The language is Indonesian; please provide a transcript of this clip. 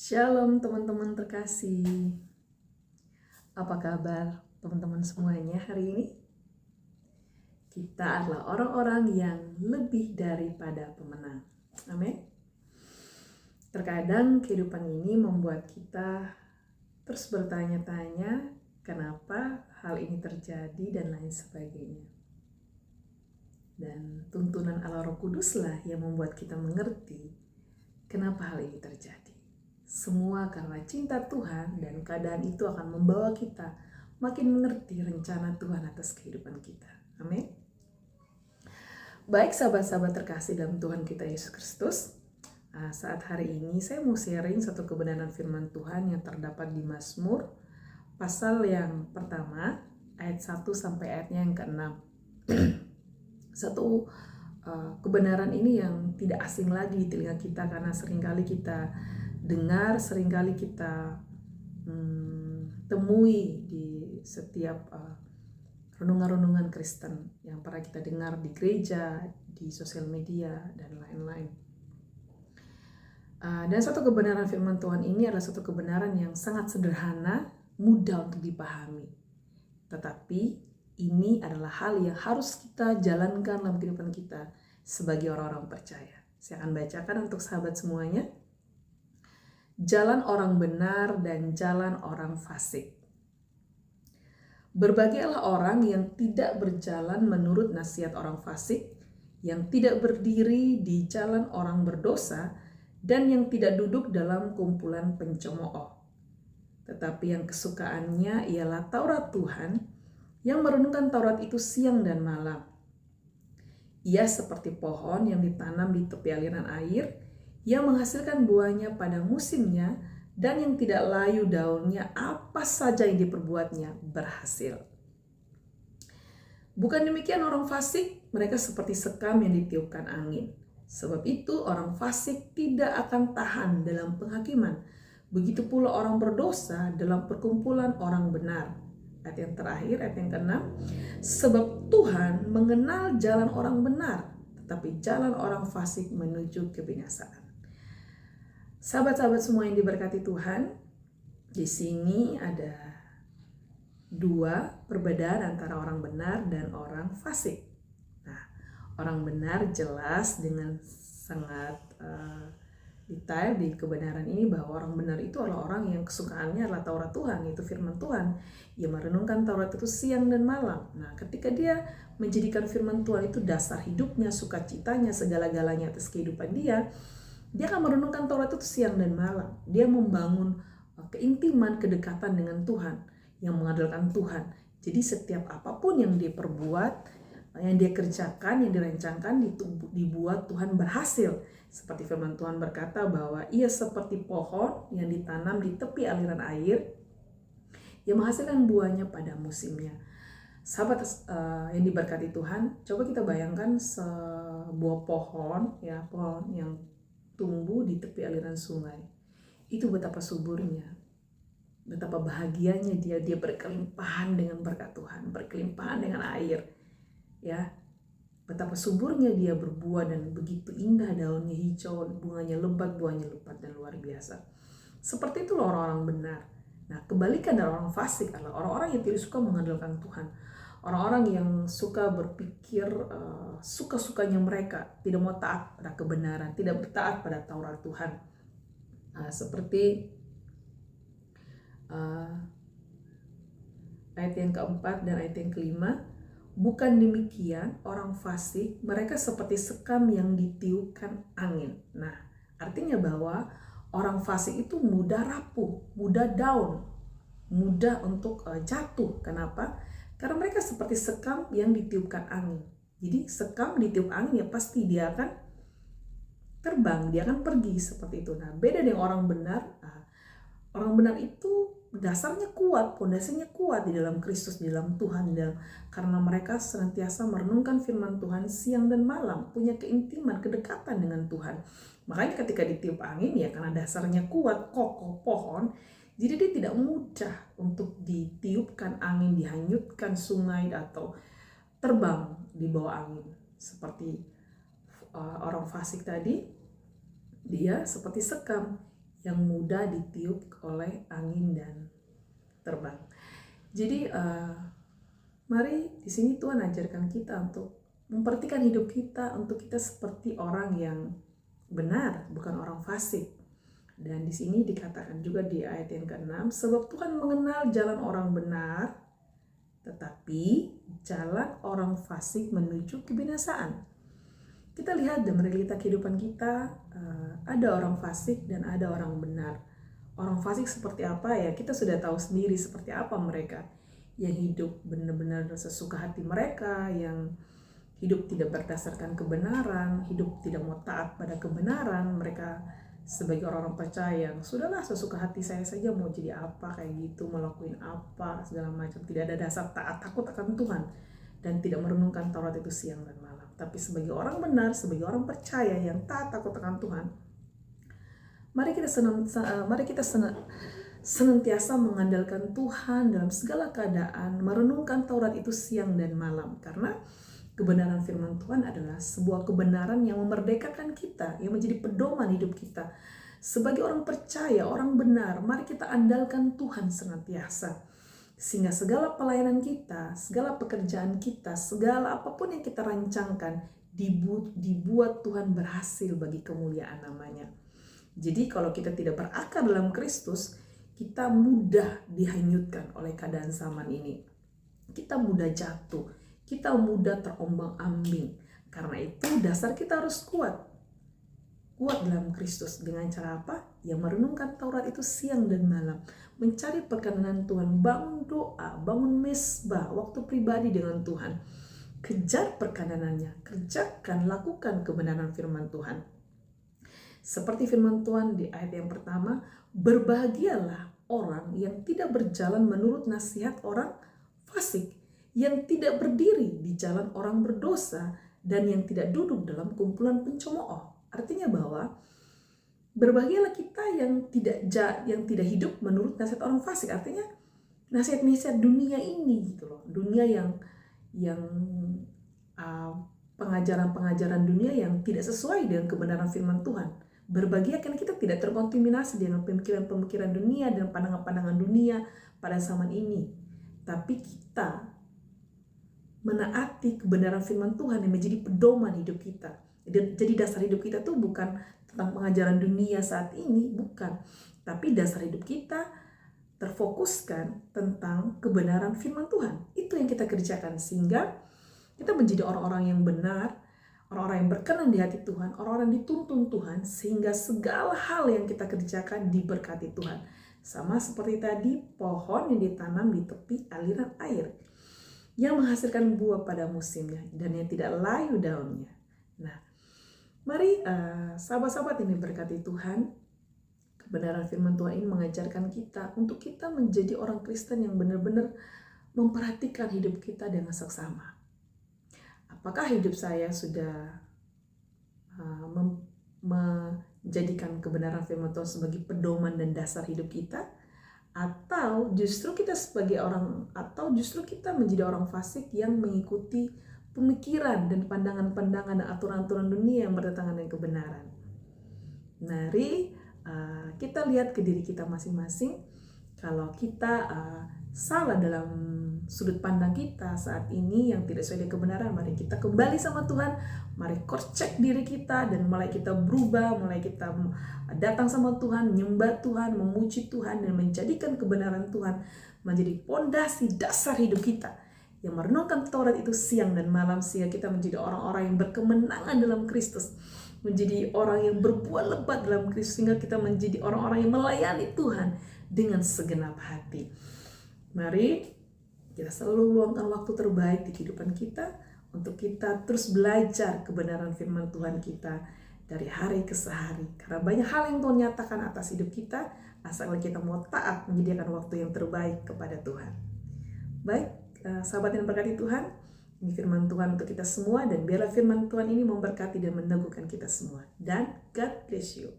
Shalom teman-teman terkasih. Apa kabar teman-teman semuanya hari ini? Kita adalah orang-orang yang lebih daripada pemenang. Amin. Terkadang kehidupan ini membuat kita terus bertanya-tanya kenapa hal ini terjadi dan lain sebagainya. Dan tuntunan Allah Roh Kuduslah yang membuat kita mengerti kenapa hal ini terjadi. Semua karena cinta Tuhan, dan keadaan itu akan membawa kita makin mengerti rencana Tuhan atas kehidupan kita. Amin. Baik sahabat-sahabat terkasih dalam Tuhan kita Yesus Kristus, saat hari ini saya mau sharing satu kebenaran firman Tuhan yang terdapat di Mazmur pasal yang pertama ayat 1 sampai ayatnya yang ke-6. Satu kebenaran ini yang tidak asing lagi di telinga kita, karena seringkali kita dengar, seringkali kita temui di setiap renungan-renungan Kristen yang pernah kita dengar di gereja, di sosial media, dan lain-lain. Dan satu kebenaran firman Tuhan ini adalah satu kebenaran yang sangat sederhana, mudah untuk dipahami. Tetapi ini adalah hal yang harus kita jalankan dalam kehidupan kita sebagai orang-orang percaya. Saya akan bacakan untuk sahabat semuanya. Jalan orang benar dan jalan orang fasik. Berbahagialah orang yang tidak berjalan menurut nasihat orang fasik, yang tidak berdiri di jalan orang berdosa, dan yang tidak duduk dalam kumpulan pencemooh. Tetapi yang kesukaannya ialah Taurat Tuhan, yang merenungkan Taurat itu siang dan malam. Ia seperti pohon yang ditanam di tepi aliran air, yang menghasilkan buahnya pada musimnya, dan yang tidak layu daunnya, apa saja yang diperbuatnya berhasil. Bukan demikian orang fasik, mereka seperti sekam yang ditiupkan angin. Sebab itu orang fasik tidak akan tahan dalam penghakiman. Begitu pula orang berdosa dalam perkumpulan orang benar. Ayat yang terakhir, ayat yang ke-6. Sebab Tuhan mengenal jalan orang benar, tetapi jalan orang fasik menuju kebinasaan. Sahabat-sahabat semua yang diberkati Tuhan, di sini ada dua perbedaan antara orang benar dan orang fasik. Nah, orang benar jelas dengan sangat detail di kebenaran ini bahwa orang benar itu adalah orang yang kesukaannya adalah Taurat Tuhan, itu firman Tuhan. Ia merenungkan Taurat itu siang dan malam. Nah, ketika dia menjadikan firman Tuhan itu dasar hidupnya, sukacitanya, segala-galanya atas kehidupan dia akan merenungkan Taurat itu siang dan malam. Dia membangun keintiman, kedekatan dengan Tuhan, yang mengandalkan Tuhan. Jadi setiap apapun yang dia perbuat, yang dia kerjakan, yang dirancangkan, dibuat Tuhan berhasil. Seperti firman Tuhan berkata bahwa ia seperti pohon yang ditanam di tepi aliran air, yang menghasilkan buahnya pada musimnya. Sahabat yang diberkati Tuhan, coba kita bayangkan sebuah pohon, ya, pohon yang tumbuh di tepi aliran sungai. Itu betapa suburnya, betapa bahagianya dia berkelimpahan dengan berkat Tuhan, berkelimpahan dengan air, ya. Betapa suburnya dia berbuah dan begitu indah, daunnya hijau, bunganya lebat, buahnya lebat dan luar biasa. Seperti itu orang-orang benar. Nah, kebalikan dari orang fasik adalah orang-orang yang tidak suka mengandalkan Tuhan. Orang-orang yang suka berpikir suka-sukanya mereka, tidak mau taat pada kebenaran, tidak taat pada Taurat Tuhan. Seperti ayat yang keempat dan ayat yang kelima. Bukan demikian orang fasik, mereka seperti sekam yang ditiupkan angin. Nah, artinya bahwa orang fasik itu mudah rapuh, mudah down, mudah untuk jatuh. Kenapa? Karena mereka seperti sekam yang ditiupkan angin. Jadi sekam ditiup angin, ya pasti dia akan terbang, dia akan pergi seperti itu. Nah, beda dengan orang benar. Orang benar itu dasarnya kuat, pondasinya kuat di dalam Kristus, di dalam Tuhan, karena mereka senantiasa merenungkan firman Tuhan siang dan malam, punya keintiman, kedekatan dengan Tuhan. Makanya ketika ditiup angin, ya karena dasarnya kuat, kokoh pohon, jadi dia tidak mudah untuk ditiupkan angin, dihanyutkan sungai atau terbang di bawah angin. Seperti orang fasik tadi, dia seperti sekam yang mudah ditiup oleh angin dan terbang. Jadi mari di sini Tuhan ajarkan kita untuk memperhatikan hidup kita, untuk kita seperti orang yang benar, bukan orang fasik. Dan di sini dikatakan juga di ayat yang ke-6, sebab Tuhan mengenal jalan orang benar, tetapi jalan orang fasik menuju kebinasaan. Kita lihat dan realita kehidupan kita, ada orang fasik dan ada orang benar. Orang fasik seperti apa ya, kita sudah tahu sendiri seperti apa mereka. Yang hidup benar-benar sesuka hati mereka, yang hidup tidak berdasarkan kebenaran, hidup tidak mau taat pada kebenaran. Mereka sebagai orang-orang percaya yang sudahlah sesuka hati saya saja, mau jadi apa kayak gitu, mau lakuin apa segala macam, tidak ada dasar taat takut akan Tuhan dan tidak merenungkan Taurat itu siang dan malam. Tapi sebagai orang benar, sebagai orang percaya yang taat takut akan Tuhan, mari kita senantiasa mengandalkan Tuhan dalam segala keadaan, merenungkan Taurat itu siang dan malam, karena kebenaran firman Tuhan adalah sebuah kebenaran yang memerdekakan kita, yang menjadi pedoman hidup kita. Sebagai orang percaya, orang benar, mari kita andalkan Tuhan senantiasa. Sehingga segala pelayanan kita, segala pekerjaan kita, segala apapun yang kita rancangkan, dibuat Tuhan berhasil bagi kemuliaan namanya. Jadi kalau kita tidak berakar dalam Kristus, kita mudah dihanyutkan oleh keadaan zaman ini. Kita mudah jatuh. Kita mudah terombang-ambing. Karena itu dasar kita harus kuat. Kuat dalam Kristus. Dengan cara apa? Ya merenungkan Taurat itu siang dan malam. Mencari perkenanan Tuhan. Bangun doa, bangun mesbah, waktu pribadi dengan Tuhan. Kejar perkenanannya. Kerjakan, lakukan kebenaran firman Tuhan. Seperti firman Tuhan di ayat yang pertama, berbahagialah orang yang tidak berjalan menurut nasihat orang fasik, yang tidak berdiri di jalan orang berdosa, dan yang tidak duduk dalam kumpulan pencemooh. Artinya bahwa berbahagialah kita yang tidak hidup menurut nasihat orang fasik. Artinya nasihat-nasihat dunia ini gitu loh. Dunia yang pengajaran-pengajaran dunia yang tidak sesuai dengan kebenaran firman Tuhan. Berbahagia karena kita tidak terkontaminasi dengan pemikiran-pemikiran dunia dan pandangan-pandangan dunia pada zaman ini. Tapi kita menaati kebenaran firman Tuhan yang menjadi pedoman hidup kita. Jadi dasar hidup kita tuh bukan tentang pengajaran dunia saat ini, bukan. Tapi dasar hidup kita terfokuskan tentang kebenaran firman Tuhan. Itu yang kita kerjakan sehingga kita menjadi orang-orang yang benar, orang-orang yang berkenan di hati Tuhan, orang-orang yang dituntun Tuhan, sehingga segala hal yang kita kerjakan diberkati Tuhan. Sama seperti tadi, pohon yang ditanam di tepi aliran air, yang menghasilkan buah pada musimnya dan yang tidak layu daunnya. Nah, mari sahabat-sahabat ini berkati Tuhan. Kebenaran firman Tuhan ini mengajarkan kita untuk kita menjadi orang Kristen yang benar-benar memperhatikan hidup kita dengan seksama. Apakah hidup saya sudah menjadikan kebenaran firman Tuhan sebagai pedoman dan dasar hidup kita? Atau justru kita menjadi orang fasik yang mengikuti pemikiran dan pandangan-pandangan dan aturan-aturan dunia yang bertentangan dengan kebenaran. Mari kita lihat ke diri kita masing-masing. Kalau kita salah dalam sudut pandang kita saat ini yang tidak sesuai dengan kebenaran, mari kita kembali sama Tuhan, mari cross check diri kita dan mulai kita berubah, mulai kita datang sama Tuhan, menyembah Tuhan, memuji Tuhan, dan menjadikan kebenaran Tuhan menjadi pondasi dasar hidup kita, yang merenungkan Taurat itu siang dan malam, sehingga kita menjadi orang-orang yang berkemenangan dalam Kristus, menjadi orang yang berbuah lebat dalam Kristus, sehingga kita menjadi orang-orang yang melayani Tuhan dengan segenap hati. Mari kita selalu luangkan waktu terbaik di kehidupan kita untuk kita terus belajar kebenaran firman Tuhan kita dari hari ke hari. Karena banyak hal yang Tuhan nyatakan atas hidup kita, asal kita mau taat menyediakan waktu yang terbaik kepada Tuhan. Baik, sahabat yang berkati Tuhan, ini firman Tuhan untuk kita semua, dan biarlah firman Tuhan ini memberkati dan meneguhkan kita semua. Dan God bless you.